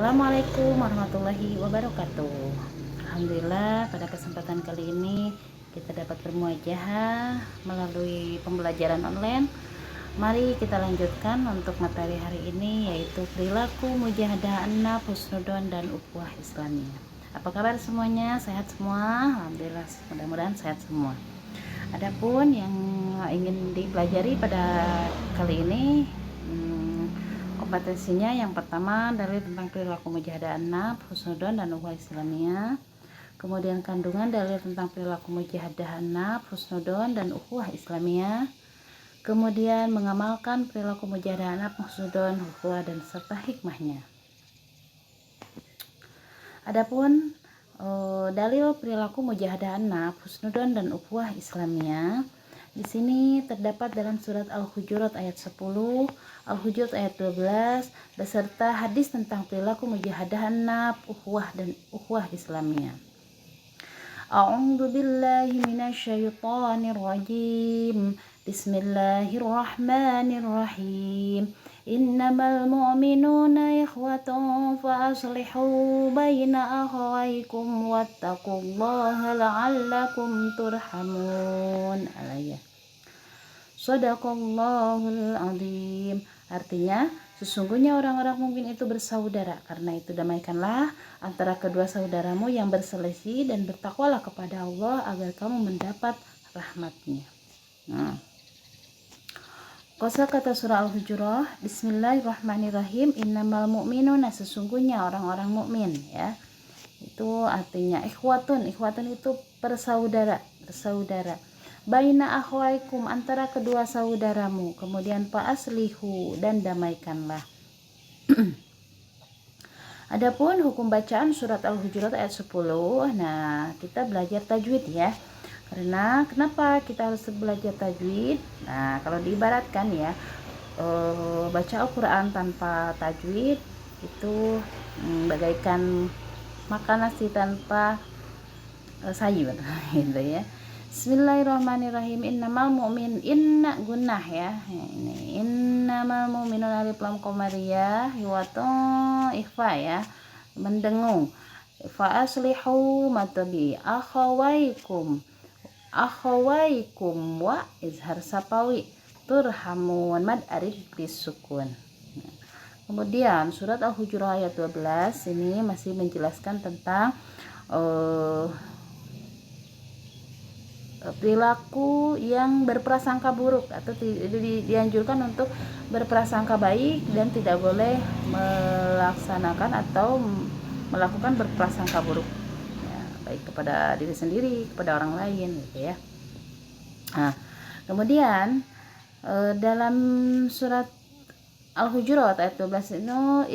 Assalamualaikum warahmatullahi wabarakatuh. Alhamdulillah pada kesempatan kali ini kita dapat bermuajahah melalui pembelajaran online. Mari kita lanjutkan untuk materi hari ini, yaitu perilaku mujahadah an-nafs, husnudon dan ukhuwah Islamiyah. Apa kabar semuanya? Sehat semua? Alhamdulillah, mudah-mudahan sehat semua. Adapun yang ingin dipelajari pada kali ini, kompetensinya yang pertama dalil tentang perilaku mujahadah an-nafs, husnudon dan ukhuwah Islamiyah. Kemudian kandungan dalil tentang perilaku mujahadah an-nafs, husnudon dan ukhuwah Islamiyah. Kemudian mengamalkan perilaku mujahadah an-nafs, husnudon, ukhuwah dan serta hikmahnya. Adapun dalil perilaku mujahadah an-nafs, husnudon dan ukhuwah Islamiyah di sini terdapat dalam surat Al-Hujurat ayat 10, Al-Hujurat ayat 12 beserta hadis tentang perilaku mujahadah an-nafs, ukhuwah dan ukhuwah Islamiyah. A'udzu billahi minasyaitonir rajim. Bismillahirrahmanirrahim. Innamal mu'minuna ikhwatun fa aslihu baina akhawaykum wattaqullaha la'allakum turhamun. Shadaqallahul azim. Artinya, sesungguhnya orang-orang mukmin itu bersaudara. Karena itu damaikanlah antara kedua saudaramu yang berselisih dan bertakwalah kepada Allah agar kamu mendapat rahmatnya. Kosakata surah Al-Hujurat, Bismillahirrahmanirrahim. Innamal mu'minuna, sesungguhnya orang-orang mukmin, ya. Itu artinya ikhwatun itu bersaudara. Baina akhwaikum, antara kedua saudaramu. Kemudian fa'aslihu, dan damaikanlah. Adapun hukum bacaan surat Al-Hujurat ayat 10. Nah, kita belajar tajwid, ya. Karena kenapa kita harus belajar tajwid? Nah, kalau diibaratkan, ya, baca Al-Quran tanpa tajwid itu bagaikan makan nasi tanpa sayur gitu, ya. Bismillahirrahmanirrahim. Innamal mu'min, inna gunnah, ya. Ini innamal mu'minun alif lam qamariyah hiwatun ikhfa, ya, mendengung. Fa aslihu matabi akhawaikum wa izhar sapawi turhamun mad arif disukun. Kemudian surat Al-Hujurat ayat 12 ini masih menjelaskan tentang perilaku yang berprasangka buruk, atau dianjurkan untuk berprasangka baik dan tidak boleh melaksanakan atau melakukan berprasangka buruk, ya, baik kepada diri sendiri, kepada orang lain, gitu, ya. Nah, kemudian dalam surat Al-Hujurat ayat 12 itu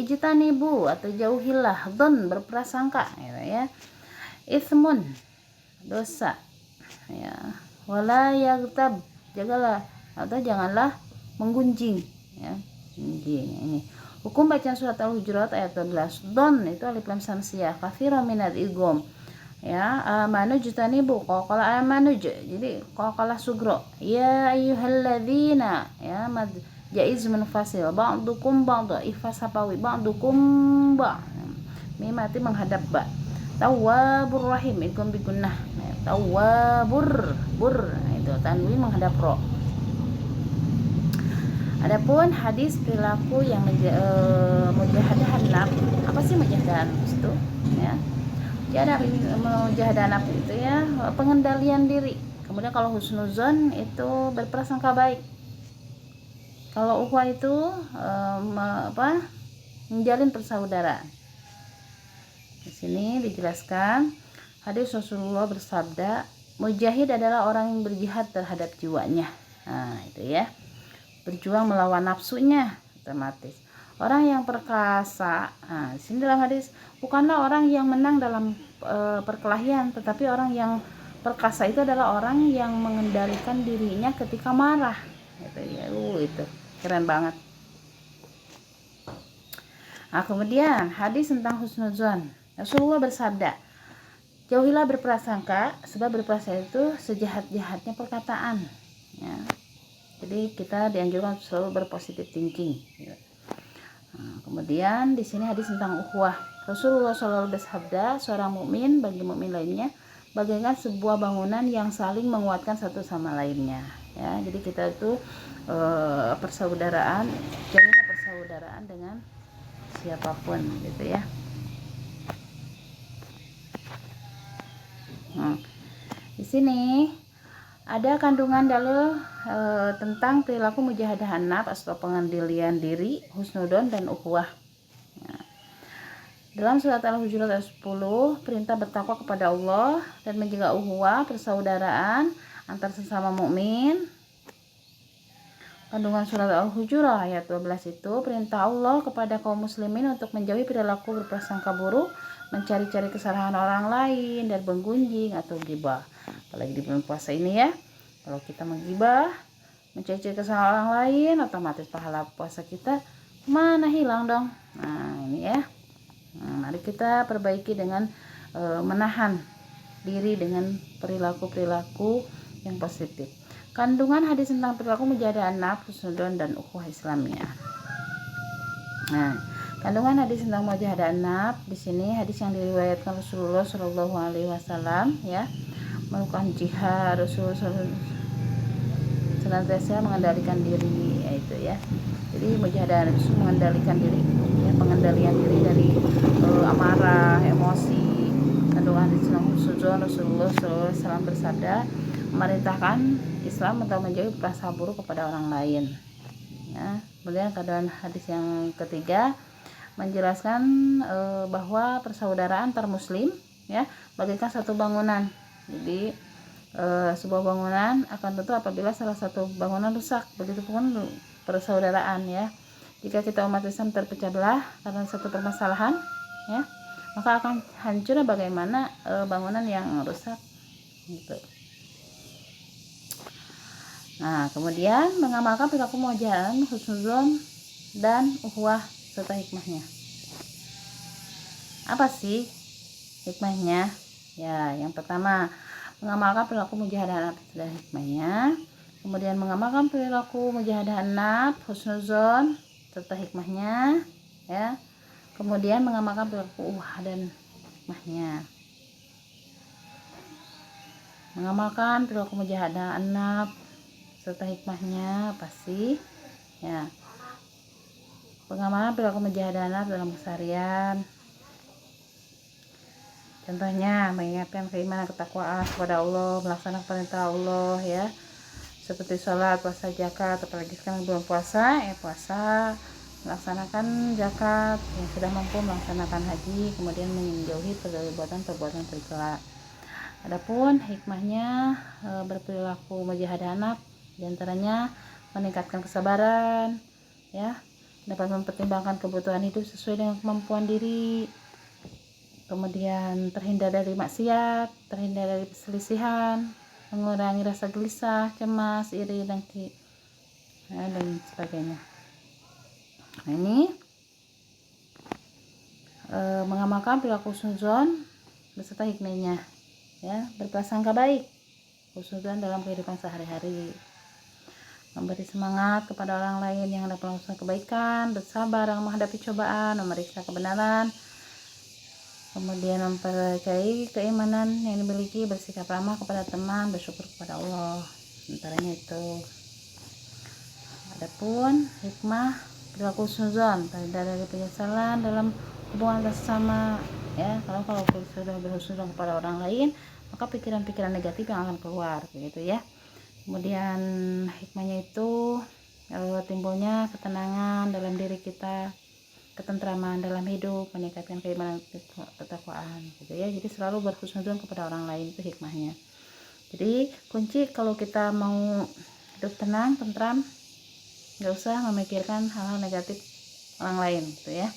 ijtanibu, atau jauhilah dzon, berprasangka, gitu, ya. Itsmun, dosa, ya. Wala yaghtab, jagalah atau janganlah menggunjing, ya. Ini hukum bacaan surat Al-Hujurat ayat 12. Don itu alif lam samsiyah, katsiran minal idgham, ya. Amanu jutanibu, qala amanu, jadi qala sugro. Ya ayyuhalladzina, ya, mad jaiz munfasil, ba'dukum ba'd, ifa sapawi, ba'dukum ba', mimati menghadap ba. Tawwabur rahim, idgham bi gunnah. Tawwabur, itu tanwin menghadap ro. Adapun hadis perilaku yang mujahadah an-nafs, apa sih mujahadah an-nafs itu, ya? Mujahadah an-nafs itu, ya, pengendalian diri. Kemudian kalau husnuzon itu berprasangka baik. Kalau ukhuwah itu menjalin persaudaraan. Di sini dijelaskan hadis Rasulullah bersabda, mujahid adalah orang yang berjihad terhadap jiwanya. Nah, itu, ya. Berjuang melawan nafsunya, otomatis. Orang yang perkasa, nah, di sini dalam hadis bukanlah orang yang menang dalam perkelahian, tetapi orang yang perkasa itu adalah orang yang mengendalikan dirinya ketika marah. Gitu, ya. Itu keren banget. Nah, kemudian hadis tentang husnuzon. Rasulullah bersabda, jauhilah berprasangka, sebab berprasangka itu sejahat-jahatnya perkataan, ya. Jadi kita dianjurkan selalu berpositif thinking, ya. Nah, Kemudian di sini hadis tentang ukhuwah. Rasulullah SAW bersabda, seorang mukmin bagi mukmin lainnya bagaikan sebuah bangunan yang saling menguatkan satu sama lainnya. Ya, jadi kita itu persaudaraan, jalinlah persaudaraan dengan siapapun, gitu ya. Nah, di sini ada kandungan dalil tentang perilaku mujahadah nafs atau pengendalian diri, husnudon dan ukhuwah. Nah, dalam surat Al-Hujurat ayat 10, perintah bertakwa kepada Allah dan menjaga ukhuwah, persaudaraan antar sesama mukmin. Kandungan surat Al-Hujurat ayat 12 itu perintah Allah kepada kaum muslimin untuk menjauhi perilaku berprasangka buruk, mencari-cari kesalahan orang lain, dan menggunjing atau gibah. Apalagi di bulan puasa ini ya, kalau kita menggibah, mencari-cari kesalahan orang lain, otomatis pahala puasa kita mana hilang dong. Nah ini ya, mari kita perbaiki dengan menahan diri dengan perilaku-perilaku yang positif. Kandungan hadis tentang perilaku mujahadah nafs, husnudon dan ukhuwah Islamiyah. Nah, kandungan hadis tentang mujahadah nafs di sini hadis yang diriwayatkan Rasulullah Shallallahu Alaihi Wasallam ya, melakukan jihad. Rasulullah senantiasa mengendalikan diri, yaitu ya. Jadi mujahadah nafs itu mengendalikan diri, ya, pengendalian diri dari amarah, emosi. Kandungan hadis tentang husnudon, Rasulullah SAW bersabda, memerintahkan Islam untuk menjauhi prasangka buruk kepada orang lain. Ya, kemudian kandungan hadis yang ketiga menjelaskan bahwa persaudaraan antar muslim ya bagaikan satu bangunan. Jadi sebuah bangunan akan runtuh apabila salah satu bangunan rusak. Begitupun persaudaraan ya. Jika kita umat Islam terpecah belah karena satu permasalahan ya, maka akan hancur bagaimana bangunan yang rusak gitu. Nah, kemudian mengamalkan perilaku mujahadah, husnuzon dan ukhuwah serta hikmahnya. Apa sih hikmahnya? Ya, yang pertama, mengamalkan perilaku mujahadah nafs dan hikmahnya. Kemudian mengamalkan perilaku mujahadah nafs, husnuzon serta hikmahnya, ya. Kemudian mengamalkan perilaku ukhuwah dan hikmahnya. Mengamalkan perilaku mujahadah nafs serta hikmahnya pasti ya, pengamalan perilaku mujahadah nafs dalam keseharian, contohnya mengingatkan keimanan, ketakwaan kepada Allah, melaksanakan perintah Allah ya, seperti sholat, puasa, zakat. Apalagi sekarang bulan puasa puasa, melaksanakan zakat, yang sudah mampu melaksanakan haji, kemudian menjauhi perbuatan tercela. Adapun hikmahnya berperilaku mujahadah nafs diantaranya meningkatkan kesabaran ya, dapat mempertimbangkan kebutuhan hidup sesuai dengan kemampuan diri, kemudian terhindar dari maksiat, terhindar dari perselisihan, mengurangi rasa gelisah, cemas, iri, dengki ya, dan sebagainya. Nah, ini mengamalkan perilaku husnuzon beserta hikmahnya ya, berprasangka baik, husnuzon dalam kehidupan sehari-hari, memberi semangat kepada orang lain yang dapat melakukan kebaikan, bersabar dalam menghadapi cobaan, memeriksa kebenaran, kemudian mempercayai keimanan yang dimiliki, bersikap ramah kepada teman, bersyukur kepada Allah. Antaranya itu. Adapun hikmah perilaku husnuzon, terhindar dari penyesalan dalam hubungan sesama ya. Kalau sudah berhusnuzon kepada orang lain, maka pikiran-pikiran negatif yang akan keluar begitu ya. Kemudian hikmahnya itu timbulnya ketenangan dalam diri kita, ketentraman dalam hidup, meningkatkan keimanan, ketakwaan gitu ya. Jadi selalu berhusnuzon kepada orang lain, itu hikmahnya. Jadi kunci kalau kita mau hidup tenang, tentram, nggak usah memikirkan hal-hal negatif orang lain gitu ya.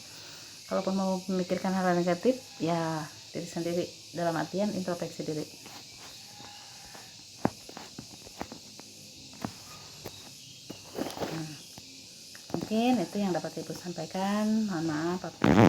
Kalaupun mau memikirkan hal-hal negatif ya diri sendiri, dalam artian introspeksi diri. Mungkin itu yang dapat Ibu sampaikan. Mohon maaf apabila